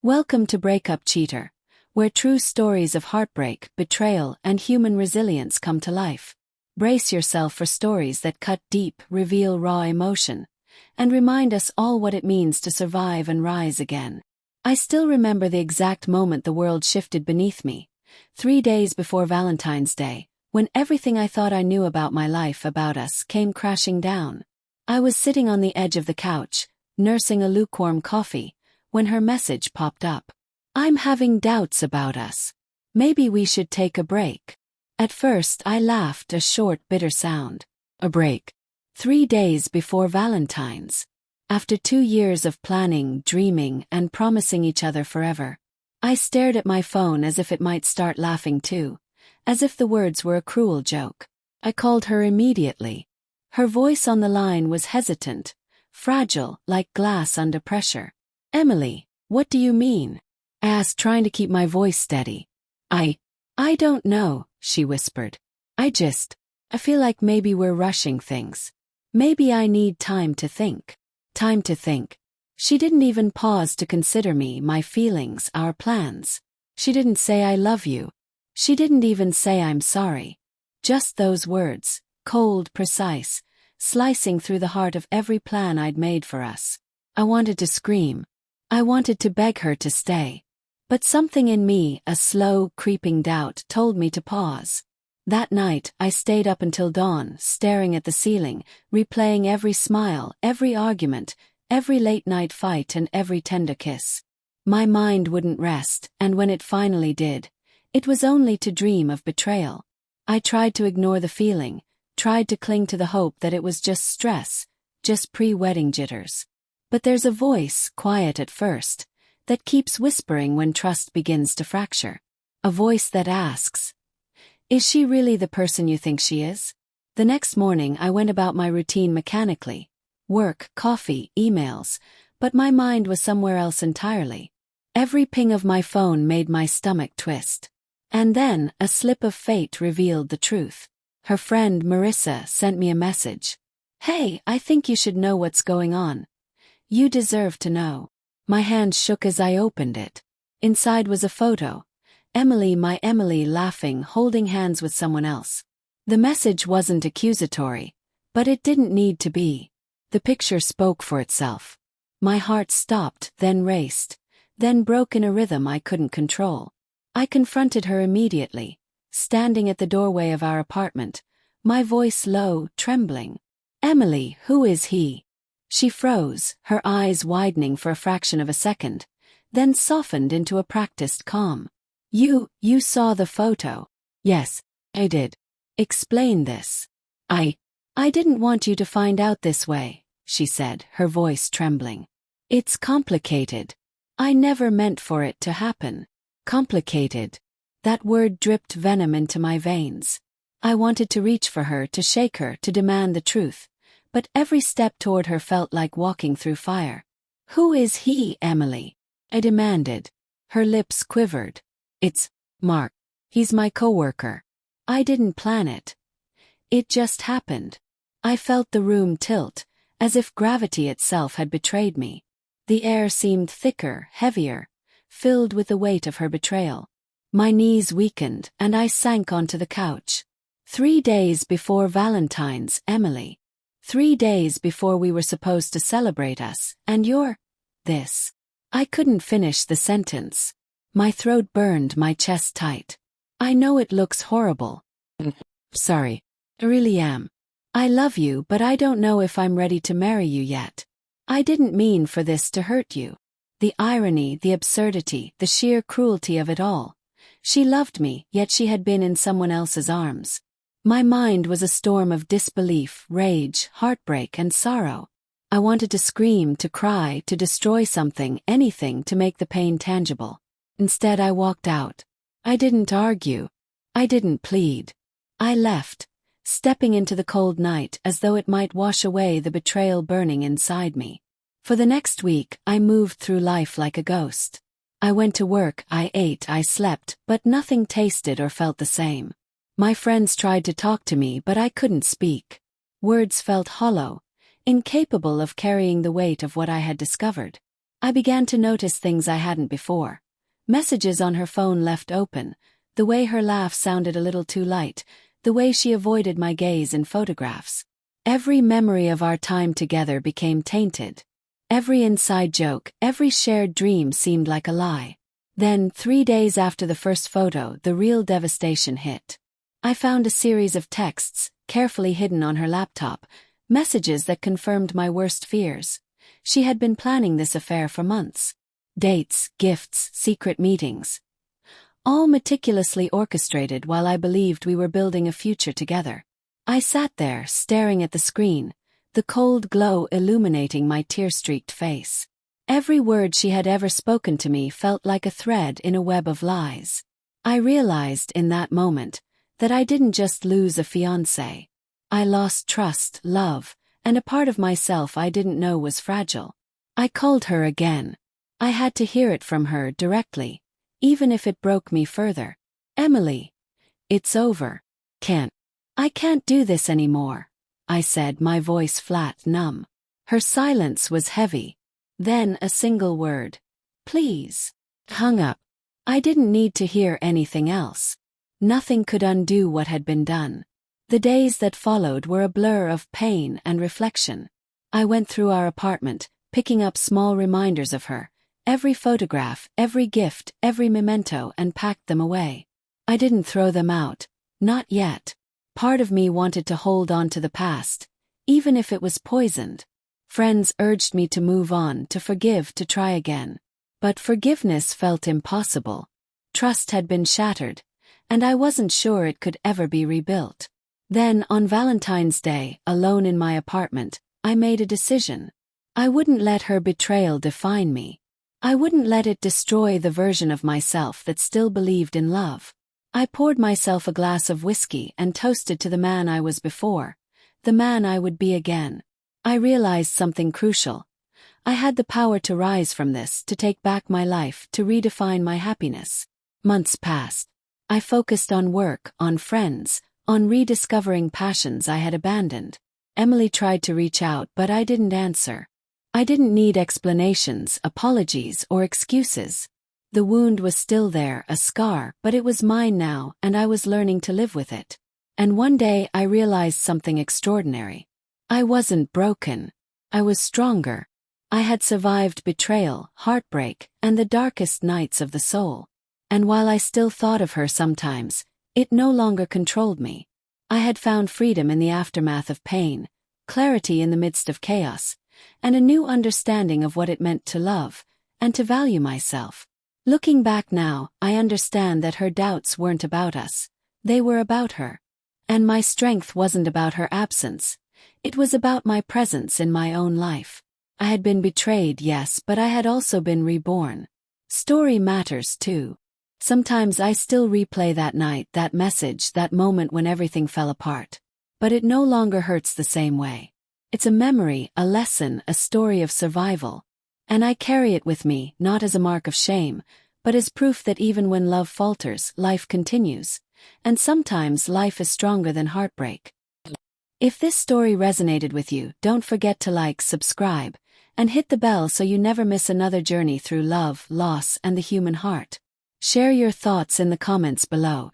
Welcome to Breakup Cheater, where true stories of heartbreak, betrayal, and human resilience come to life. Brace yourself for stories that cut deep, reveal raw emotion, and remind us all what it means to survive and rise again. I still remember the exact moment the world shifted beneath me, 3 days before Valentine's Day, when everything I thought I knew about my life, about us, came crashing down. I was sitting on the edge of the couch, nursing a lukewarm coffee, when her message popped up. "I'm having doubts about us. Maybe we should take a break." At first I laughed, a short, bitter sound. A break. 3 days before Valentine's. After 2 years of planning, dreaming, and promising each other forever. I stared at my phone as if it might start laughing too, as if the words were a cruel joke. I called her immediately. Her voice on the line was hesitant, fragile, like glass under pressure. "Emily, what do you mean?" I asked, trying to keep my voice steady. I don't know," she whispered. I feel like maybe we're rushing things. Maybe I need time to think." Time to think. She didn't even pause to consider me, my feelings, our plans. She didn't say "I love you." She didn't even say "I'm sorry." Just those words, cold, precise, slicing through the heart of every plan I'd made for us. I wanted to scream. I wanted to beg her to stay. But something in me, a slow, creeping doubt, told me to pause. That night, I stayed up until dawn, staring at the ceiling, replaying every smile, every argument, every late-night fight, and every tender kiss. My mind wouldn't rest, and when it finally did, it was only to dream of betrayal. I tried to ignore the feeling, tried to cling to the hope that it was just stress, just pre-wedding jitters. But there's a voice, quiet at first, that keeps whispering when trust begins to fracture. A voice that asks, "Is she really the person you think she is?" The next morning I went about my routine mechanically. Work, coffee, emails, but my mind was somewhere else entirely. Every ping of my phone made my stomach twist. And then, a slip of fate revealed the truth. Her friend Marissa sent me a message. "Hey, I think you should know what's going on. You deserve to know." My hand shook as I opened it. Inside was a photo. Emily, my Emily, laughing, holding hands with someone else. The message wasn't accusatory, but it didn't need to be. The picture spoke for itself. My heart stopped, then raced, then broke in a rhythm I couldn't control. I confronted her immediately, standing at the doorway of our apartment, my voice low, trembling. "Emily, who is he?" She froze, her eyes widening for a fraction of a second, then softened into a practiced calm. You saw the photo." "Yes, I did." "Explain this." I didn't want you to find out this way," she said, her voice trembling. "It's complicated. I never meant for it to happen." Complicated. That word dripped venom into my veins. I wanted to reach for her, to shake her, to demand the truth. But every step toward her felt like walking through fire. "Who is he, Emily?" I demanded. Her lips quivered. "It's Mark. He's my coworker." I didn't plan it. It just happened. I felt the room tilt, as if gravity itself had betrayed me. The air seemed thicker, heavier, filled with the weight of her betrayal. My knees weakened, and I sank onto the couch. 3 days before Valentine's, Emily. 3 days before we were supposed to celebrate us, and you're this. I couldn't finish the sentence. My throat burned, my chest tight. "I know it looks horrible. Sorry. I really am. I love you, but I don't know if I'm ready to marry you yet. I didn't mean for this to hurt you." The irony, the absurdity, the sheer cruelty of it all. She loved me, yet she had been in someone else's arms. My mind was a storm of disbelief, rage, heartbreak, and sorrow. I wanted to scream, to cry, to destroy something, anything to make the pain tangible. Instead, I walked out. I didn't argue. I didn't plead. I left, stepping into the cold night as though it might wash away the betrayal burning inside me. For the next week, I moved through life like a ghost. I went to work, I ate, I slept, but nothing tasted or felt the same. My friends tried to talk to me, but I couldn't speak. Words felt hollow, incapable of carrying the weight of what I had discovered. I began to notice things I hadn't before. Messages on her phone left open, the way her laugh sounded a little too light, the way she avoided my gaze in photographs. Every memory of our time together became tainted. Every inside joke, every shared dream seemed like a lie. Then, 3 days after the first photo, the real devastation hit. I found a series of texts, carefully hidden on her laptop, messages that confirmed my worst fears. She had been planning this affair for months. Dates, gifts, secret meetings. All meticulously orchestrated while I believed we were building a future together. I sat there, staring at the screen, the cold glow illuminating my tear-streaked face. Every word she had ever spoken to me felt like a thread in a web of lies. I realized in that moment that I didn't just lose a fiancé. I lost trust, love, and a part of myself I didn't know was fragile. I called her again. I had to hear it from her directly, even if it broke me further. "Emily, it's over. I can't do this anymore," I said, my voice flat, numb. Her silence was heavy. Then a single word. "Please." Hung up. I didn't need to hear anything else. Nothing could undo what had been done. The days that followed were a blur of pain and reflection. I went through our apartment, picking up small reminders of her, every photograph, every gift, every memento, and packed them away. I didn't throw them out. Not yet. Part of me wanted to hold on to the past, even if it was poisoned. Friends urged me to move on, to forgive, to try again. But forgiveness felt impossible. Trust had been shattered, and I wasn't sure it could ever be rebuilt. Then, on Valentine's Day, alone in my apartment, I made a decision. I wouldn't let her betrayal define me. I wouldn't let it destroy the version of myself that still believed in love. I poured myself a glass of whiskey and toasted to the man I was before, the man I would be again. I realized something crucial. I had the power to rise from this, to take back my life, to redefine my happiness. Months passed. I focused on work, on friends, on rediscovering passions I had abandoned. Emily tried to reach out, but I didn't answer. I didn't need explanations, apologies, or excuses. The wound was still there, a scar, but it was mine now, and I was learning to live with it. And one day I realized something extraordinary. I wasn't broken. I was stronger. I had survived betrayal, heartbreak, and the darkest nights of the soul. And while I still thought of her sometimes, it no longer controlled me. I had found freedom in the aftermath of pain, clarity in the midst of chaos, and a new understanding of what it meant to love, and to value myself. Looking back now, I understand that her doubts weren't about us. They were about her. And my strength wasn't about her absence. It was about my presence in my own life. I had been betrayed, yes, but I had also been reborn. Story matters too. Sometimes I still replay that night, that message, that moment when everything fell apart. But it no longer hurts the same way. It's a memory, a lesson, a story of survival. And I carry it with me, not as a mark of shame, but as proof that even when love falters, life continues. And sometimes life is stronger than heartbreak. If this story resonated with you, don't forget to like, subscribe, and hit the bell so you never miss another journey through love, loss, and the human heart. Share your thoughts in the comments below.